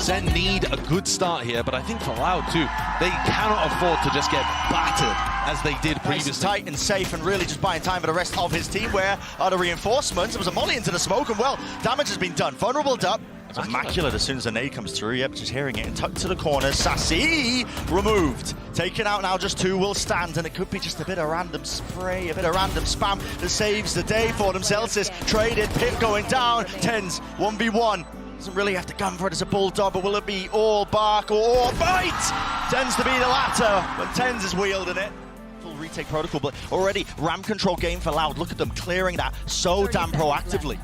Sen need a good start here, but I think for Loud too, they cannot afford to just get battered as they did previously. Nice, tight and safe, and really just buying time for the rest of his team. Where are the reinforcements? There was a molly into the smoke, and well, damage has been done. Vulnerable up. It's immaculate as soon as the nade comes through. Yep, just hearing it and tucked to the corner. Sassy removed. Taken out now, just two will stand, and it could be just a bit of random spray, a bit of random spam that saves the day for them. Celsius traded, Pip going down. TenZ 1v1. Doesn't really have to gun for it as a bulldog, but will it be all bark or all bite? Tends to be the latter, but TenZ is wielding it. Full retake protocol, but already ram control game for Loud. Look at them clearing that so damn proactively.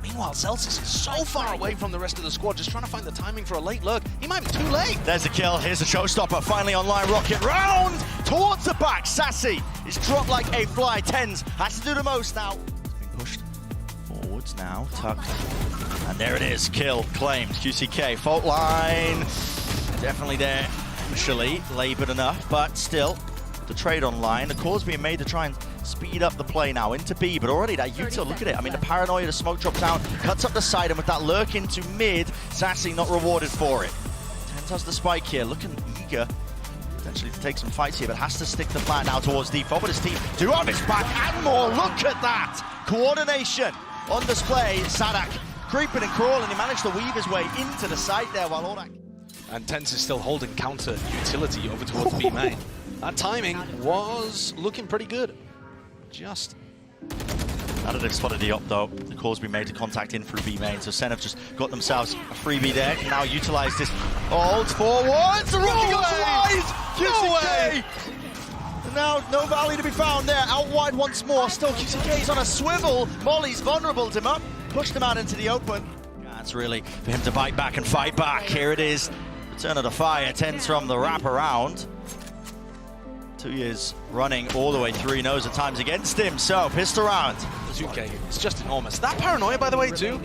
Meanwhile, Celsius is so far away from the rest of the squad, just trying to find the timing for a late lurk. He might be too late. There's a kill, here's a showstopper, finally online, rocket round towards the back. Sassy is dropped like a fly. TenZ has to do the most now. It's been pushed forwards now, tucked, and there it is, kill claimed. QCK, fault line, definitely there initially, labored enough, but still, the trade online. The call's being made to try and speed up the play now into B, but already that util, look at it. I mean, the paranoia, the smoke drops down, cuts up the side, and with that lurk into mid, Sassy not rewarded for it. TenZ has the spike here, looking eager potentially to take some fights here, but has to stick the plan now towards default. But his team do have his back and more. Look at that coordination on display. Sadak creeping and crawling. He managed to weave his way into the site there while all that. And TenZ is still holding counter utility over towards B main. That timing was looking pretty good. Just. Now that they've spotted the op though, the call's been made to contact in through B main, so Sen have just got themselves a freebie there, can now utilize this. Hold forwards, the rookie goes wide! No way! Now no Valley to be found there, out wide once more, still QCK's on a swivel, Molly's vulnerable him up, pushed him out into the open. That's really for him to bite back and fight back, here it is. Return of the fire, TenZ from the wraparound. 2 years running all the way through, he knows the time's against him, so pissed around. Zuke, it's just enormous. That paranoia, by the way, too.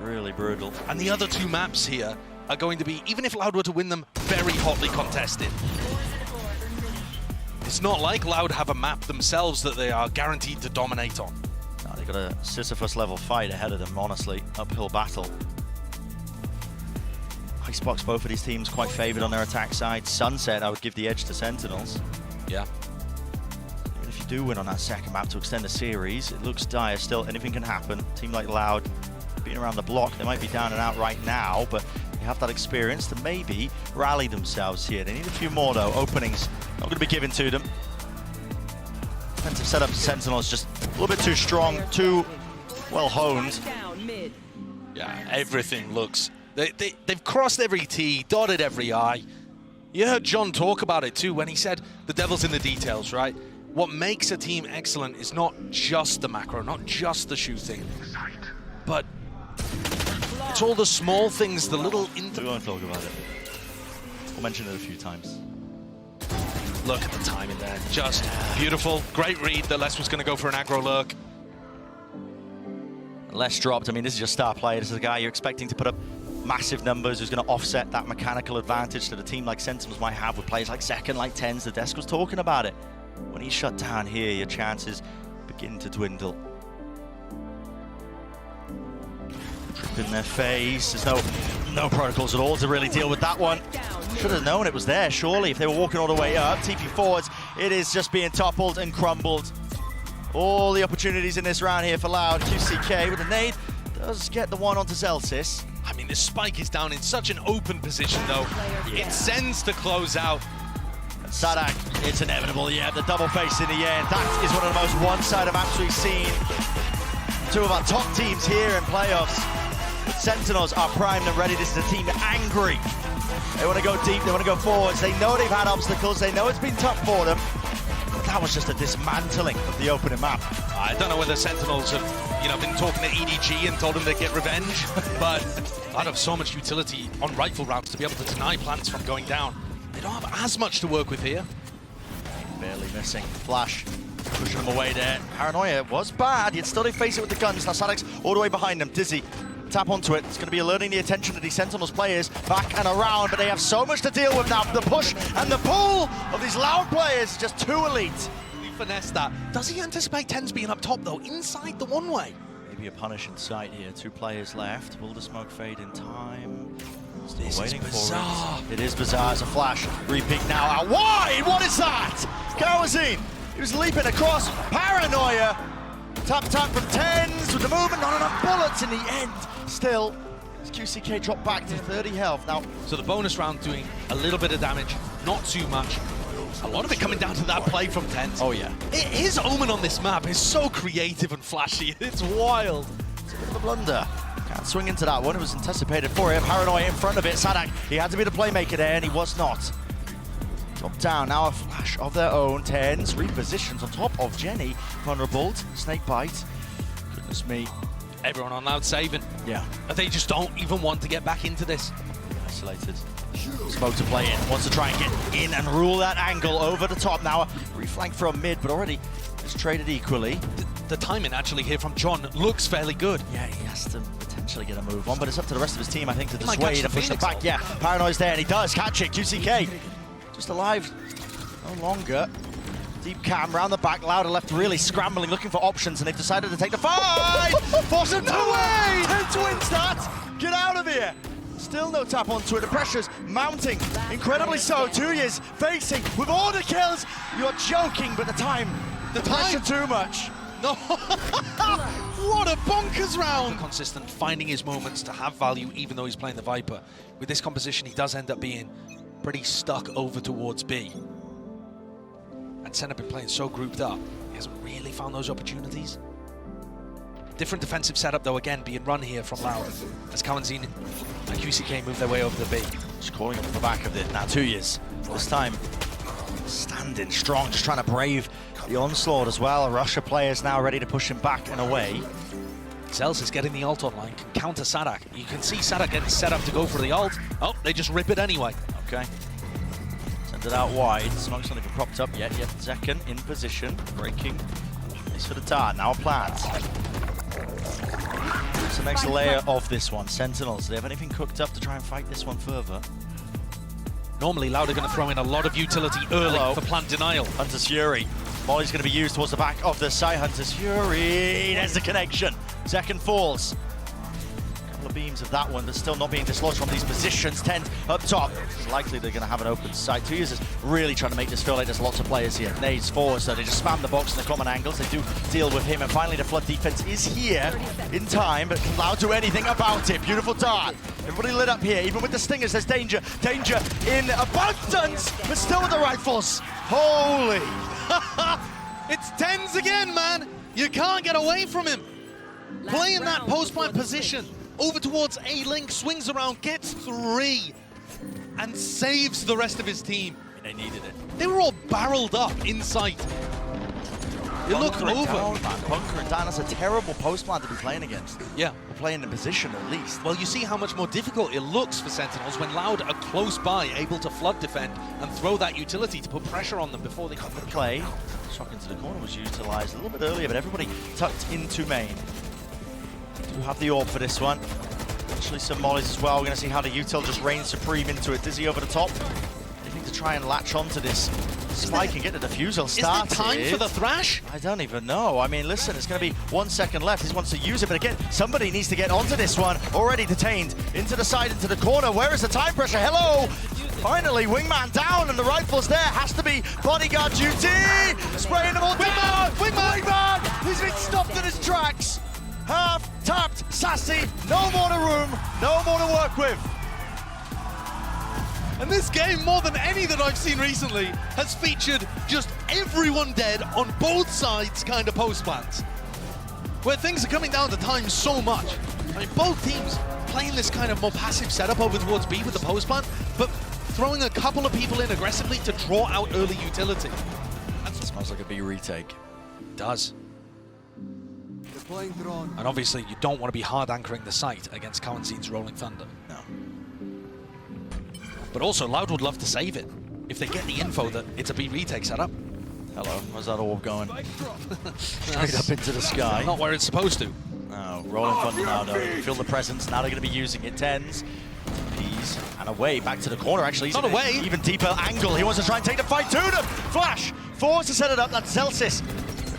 Really brutal. And the other two maps here are going to be, even if Loud were to win them, very hotly contested. It's not like Loud have a map themselves that they are guaranteed to dominate on. No, they've got a Sisyphus level fight ahead of them, honestly. Uphill battle. Icebox, both of these teams quite favored on their attack side. Sunset, I would give the edge to Sentinels. Yeah. Even if you do win on that second map to extend the series, it looks dire still. Anything can happen. Team like Loud being around the block, they might be down and out right now, but they have that experience to maybe rally themselves here. They need a few more though. Openings not going to be given to them. Defensive setup for Sentinels just a little bit too strong, too well honed. Yeah, everything looks. They've crossed every T, dotted every I. You heard John talk about it too when he said the devil's in the details, right? What makes a team excellent is not just the macro, not just the shooting, but it's all the small things, the little... We won't talk about it. We'll mention it a few times. Look at the timing there, just beautiful. Great read that Les was going to go for an aggro lurk. Les dropped, I mean, this is your star player. This is a guy you're expecting to put up massive numbers, who's going to offset that mechanical advantage that a team like Sentinels might have with players like Second, like TenZ. The desk was talking about it. When he's shut down here, your chances begin to dwindle. Trip in their face. There's no protocols at all to really deal with that one. Should have known it was there, surely, if they were walking all the way up. TP forwards, it is just being toppled and crumbled. All the opportunities in this round here for Loud. QCK with a nade does get the one onto Celsius. I mean, this spike is down in such an open position, though. It sends to close out. And Sadak, it's inevitable, yeah, the double face in the end. That is one of the most one-sided maps we've seen. Two of our top teams here in playoffs. But Sentinels are primed and ready. This is a team angry. They want to go deep, they want to go forwards. They know they've had obstacles, they know it's been tough for them. But that was just a dismantling of the opening map. I don't know whether Sentinels have, been talking to EDG and told them they'd get revenge, but I'd have so much utility on rifle rounds to be able to deny plants from going down. They don't have as much to work with here. Barely missing. Flash pushing them away there. Paranoia was bad, yet still they face it with the guns. Now Sadak's all the way behind them. Dizzy, tap onto it. It's going to be alerting the attention of these Sentinels players back and around, but they have so much to deal with now. The push and the pull of these Loud players, just too elite. Finesse that. Does he anticipate TenZ being up top though, inside the one-way? Maybe a punish in sight here. 2 players left. Will the smoke fade in time? Still This waiting is bizarre. for it. It is bizarre. It's a flash. Repeat now. Out wide. What is that? Kawazine. He was leaping across. Paranoia. Tap from TenZ with the movement. Not enough bullets in the end. Still, QCK dropped back to 30 health. Now, so the bonus round doing a little bit of damage, not too much. A lot of it coming down to that play from TenZ. oh yeah. His omen on this map is so creative and flashy. It's wild. It's a bit of a blunder. Can't swing into that one. It was anticipated for him. Paranoia in front of it. Sadak, he had to be the playmaker there, and he was not. Drop down. Now a flash of their own. TenZ repositions on top of Jenny. Vulnerable. Snake bite. Goodness me. Everyone on Loud saving. Yeah. They just don't even want to get back into this. Isolated. Smoke to play in. Wants to try and get in and rule that angle over the top. Now a reflank from mid, but already it's traded equally. The timing actually here from John looks fairly good. Yeah, he has to potentially get a move on, but it's up to the rest of his team, I think, to might catch dissuade the and push them Phoenix back. Yeah, Paranoia's there, and he does catch it. QCK just alive no longer. Deep cam round the back. Louder left really scrambling, looking for options, and they've decided to take the fight! Force him to win! TenZ wins that! Get out of here! Still no tap onto it. The pressure's mounting, incredibly so. 2 years facing with all the kills. You're joking, but the pressure too much. No. What a bonkers round! Consistent, finding his moments to have value even though he's playing the Viper. With this composition, he does end up being pretty stuck over towards B. And SEN have been playing so grouped up, he hasn't really found those opportunities. Different defensive setup though, again, being run here from Loud as Kawazine and QCK move their way over the B. Just calling him off the back of it. Now 2 years. This time, standing strong, just trying to brave the onslaught as well. Russia players now ready to push him back and away. Zelz is getting the ult online, can counter Sadak. You can see Sadak getting set up to go for the ult. Oh, they just rip it anyway. Okay. Send it out wide. Smoke's not even propped up yet. Zekken in position, breaking. It's for the dart. Now a plant. What's the next layer of this one? Sentinels. Do they have anything cooked up to try and fight this one further? Normally, Loud are going to throw in a lot of utility early for plant denial. Hunter's Fury. Molly's going to be used towards the back of the side. Hunter's Fury. There's the connection. Zekken falls. A couple of beams of that one, but still not being dislodged from these positions. TenZ up top. It's likely they're going to have an open sight. 2 years is really trying to make this feel like there's lots of players here. Nades forward, so they just spam the box in the common angles. They do deal with him, and finally the flood defense is here in time, but can Loud do anything about it? Beautiful dart. Everybody lit up here. Even with the stingers, there's danger. Danger in abundance, but still with the rifles. Holy. It's TenZ again, man. You can't get away from him. Playing that post-plant position over towards A-Link, swings around, gets 3, and saves the rest of his team. They needed it. They were all barreled up in sight. It looked over. Bunker and down. That's a terrible post-plant to be playing against. Yeah. Or playing in position at least. Well, you see how much more difficult it looks for Sentinels when Loud are close by, able to flood defend and throw that utility to put pressure on them before they come to the play. Shock into the corner was utilized a little bit earlier, but everybody tucked into main. Do have the orb for this one. Actually some mollies as well. We're going to see how the util just reigns supreme into it. Dizzy over the top. They need to try and latch onto this spike and get the defusal started. Is there time for the thrash? I don't even know. I mean, listen, it's going to be 1 second left. He wants to use it, but again, somebody needs to get onto this one. Already detained. Into the side, into the corner. Where is the time pressure? Hello! Finally, wingman down, and the rifle's there. Has to be bodyguard duty. Spraying them all down. Wingman! He's been stopped in his tracks. Half tapped, sassy. No more to room. No more to work with. And this game, more than any that I've seen recently, has featured just everyone dead on both sides kind of post-plants. Where things are coming down to time so much. I mean, both teams playing this kind of more passive setup over towards B with the post-plant, but throwing a couple of people in aggressively to draw out early utility. That smells like a B retake. It does. And obviously, you don't want to be hard anchoring the site against Kawazine's Rolling Thunder. No. But also, Loud would love to save it if they get the info that it's a B retake setup. Hello, where's that orb going? Straight up into the sky. Not where it's supposed to. Oh, Rolling Thunder now, though. Feel the presence. Now they're going to be using it. TenZ. Peas. And away, back to the corner, actually. Not away. Even deeper angle. He wants to try and take the fight to them. Flash. Force to set it up. That's Zelsis.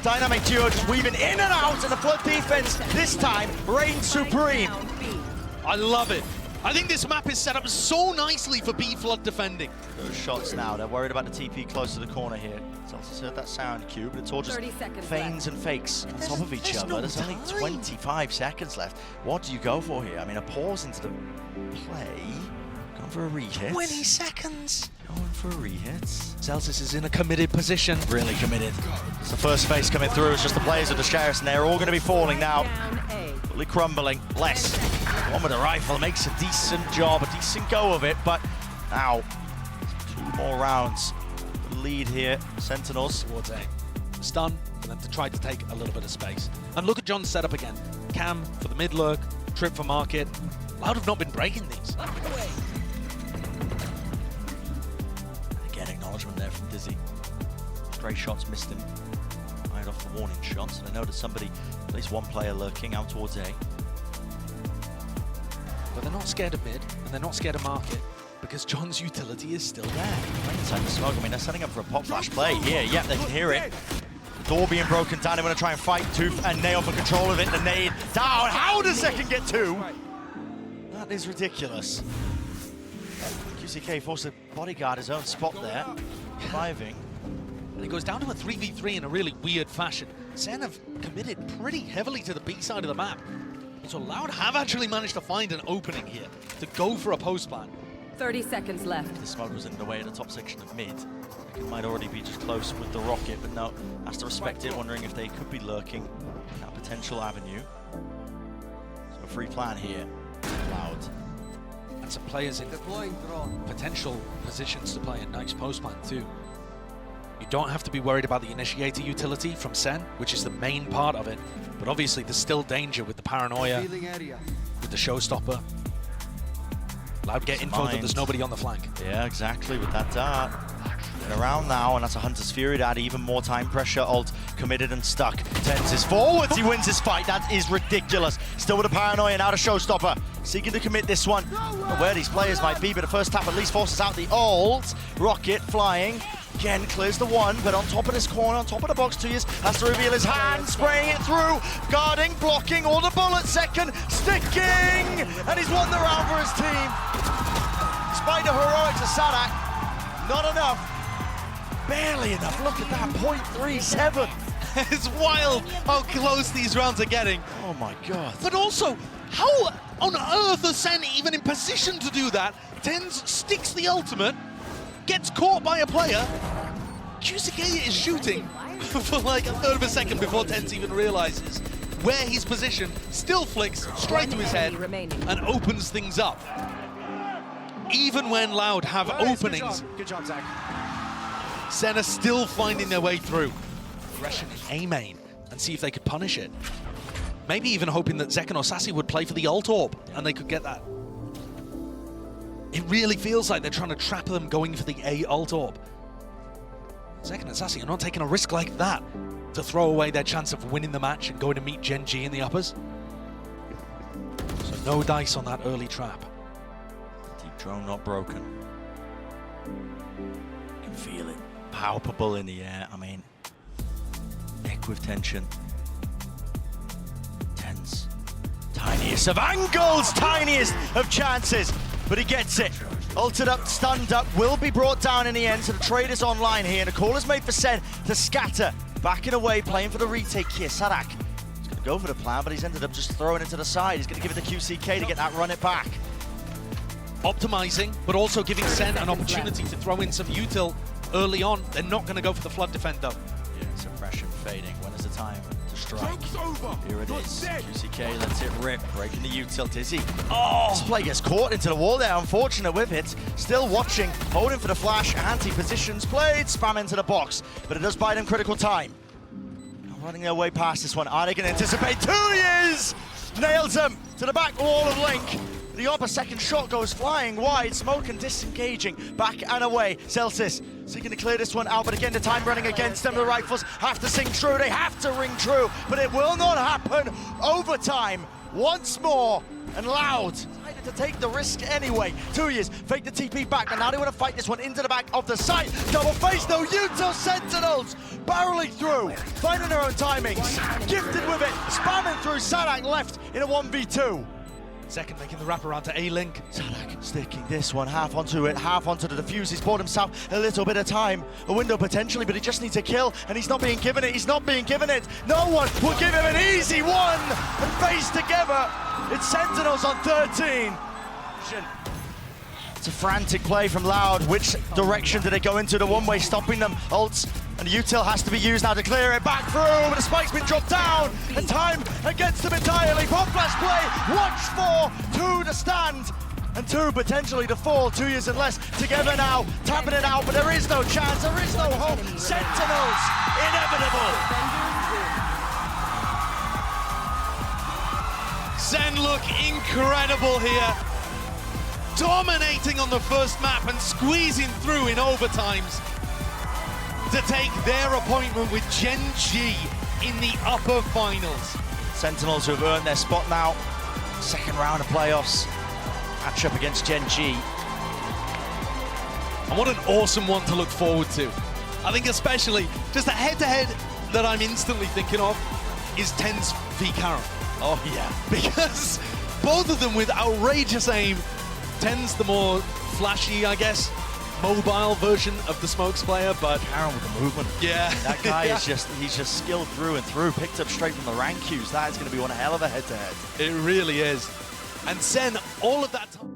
Dynamic duo just weaving in and out, and the flood defense this time reigns supreme. I love it. I think this map is set up so nicely for B Flood defending. Those shots now, they're worried about the TP close to the corner here. Celtics heard that sound cue, but it's all just feigns and fakes on top of each other. There's only 25 seconds left. What do you go for here? I mean, a pause into the play. Going for a re-hit. 20 seconds. Going for a re-hit. Celtics is in a committed position. Really committed. It's the first phase coming through. It's just the players of the Sheriffs, and they're all going to be falling now. Fully crumbling. Less. One with a rifle makes a decent job, a decent go of it, but now 2 more rounds. The lead here, Sentinels. Towards A. Stun for them to try to take a little bit of space. And look at John's setup again. Cam for the mid lurk, trip for market. Loud have not been breaking these. Again, acknowledgement there from Dizzy. Stray shots missed him. Right off the warning shots, and I know there's somebody, at least one player lurking out towards A. But they're not scared of mid, and they're not scared of market, because John's utility is still there. Right inside the smoke, I mean, they're setting up for a pop flash play here. Yep, they can hear it. The door being broken down, they're going to try and fight Tooth and nail for control of it. The nade down. How does Second get 2? That is ridiculous. QCK forced to bodyguard his own spot there, surviving. And it goes down to a 3v3 in a really weird fashion. Sen have committed pretty heavily to the B side of the map. So Loud have actually managed to find an opening here to go for a post plan. 30 seconds left. The smoke was in the way of the top section of mid. It might already be just close with the rocket, but no, has to respect it, wondering if they could be lurking in that potential avenue. So a free plan here, Loud. And some players in potential positions to play a nice post plan too. You don't have to be worried about the initiator utility from Sen, which is the main part of it. But obviously there's still danger with the paranoia, with the showstopper. Loud get info that there's nobody on the flank. Yeah, exactly, with that dart. And around now, and that's a Hunter's Fury to add even more time pressure. Ult committed and stuck. TenZ is forwards, he wins his fight. That is ridiculous. Still with a paranoia, now to showstopper. Seeking to commit this one. Don't know where these players might be, but the first tap at least forces out the ult. Rocket flying. Again, clears the one, but on top of this corner, on top of the box, 2 years, has to reveal his hand, spraying it through, guarding, blocking, all the bullets, second, sticking, and he's won the round for his team. Despite the heroics of Sadak, not enough, barely enough, look at that, 0.37. It's wild how close these rounds are getting. Oh my God. But also, how on earth is Sen even in position to do that? TenZ sticks the ultimate, gets caught by a player. QCK is shooting for like a third of a second before TenZ even realizes where he's positioned, still flicks straight to his head and opens things up. Even when Loud have openings, Good job, Zach. Sen are still finding their way through. Aggression in A main and see if they could punish it. Maybe even hoping that Zekan or Sassy would play for the ult orb and they could get that. It really feels like they're trying to trap them going for the A ult orb. Zekan and Sassy are not taking a risk like that to throw away their chance of winning the match and going to meet Gen G in the uppers. So no dice on that early trap. Deep drone not broken. You can feel it, palpable in the air. I mean, neck with tension. TenZ. Tiniest of angles, tiniest of chances. But he gets it. Ulted up, stunned up, will be brought down in the end. So the trade is online here. And a call is made for Sen to scatter. Backing away, playing for the retake here. Sadak is going to go for the plan, but he's ended up just throwing it to the side. He's going to give it to QCK to get that run it back. Optimizing, but also giving Sen an opportunity to throw in some util early on. They're not going to go for the flood defend though. Yeah, suppression fading. When is the time to strike? Here it is. QCK lets it rip, breaking the util. Dizzy. Oh! This play gets caught into the wall there. Unfortunate with it. Still watching, holding for the flash. Anti-positions played, spam into the box. But it does buy them critical time. Running their way past this one. Are they going to anticipate? 2 years! Nails them to the back wall of Link. The upper second shot goes flying wide. Smoke and disengaging. Back and away. Celsius seeking to clear this one out, but again the time running against them. The rifles have to sing true. They have to ring true, but it will not happen. Overtime once more, and Loud to take the risk anyway. 2 years, fake the TP back, and now they want to fight this one into the back of the site. Double face, no util Sentinels barreling through, finding their own timings, gifted with it, spamming through. Sadak left in a 1v2. Second making the wrap around to A-Link. Sadak sticking this one half onto it, half onto the defuse. He's bought himself a little bit of time, a window potentially, but he just needs a kill, and he's not being given it. He's not being given it. No one will give him an easy one. And face together, it's Sentinels on 13. It's a frantic play from Loud. Which direction did it go into? The one-way stopping them. Ults, and the util has to be used now to clear it back through, but the spike's been dropped down, and time against them entirely. Pop flash play, watch for 2 to stand, and 2 potentially to fall. 2 years and less together now, tapping it out, but there is no chance, there is no hope. Sentinels, inevitable. Sen look incredible here. Dominating on the first map and squeezing through in overtimes to take their appointment with Gen G in the upper finals. Sentinels who have earned their spot now. Second round of playoffs. Match up against Gen G. And what an awesome one to look forward to. I think especially just a head-to-head that I'm instantly thinking of is TenZ v Karen. Oh yeah. Because both of them with outrageous aim. TenZ the more flashy, I guess, mobile version of the Smokes player, but Karen with the movement. Yeah. That guy is he's just skilled through and through, picked up straight from the rank queues. That is going to be one hell of a head-to-head. It really is. And Sen, all of that time.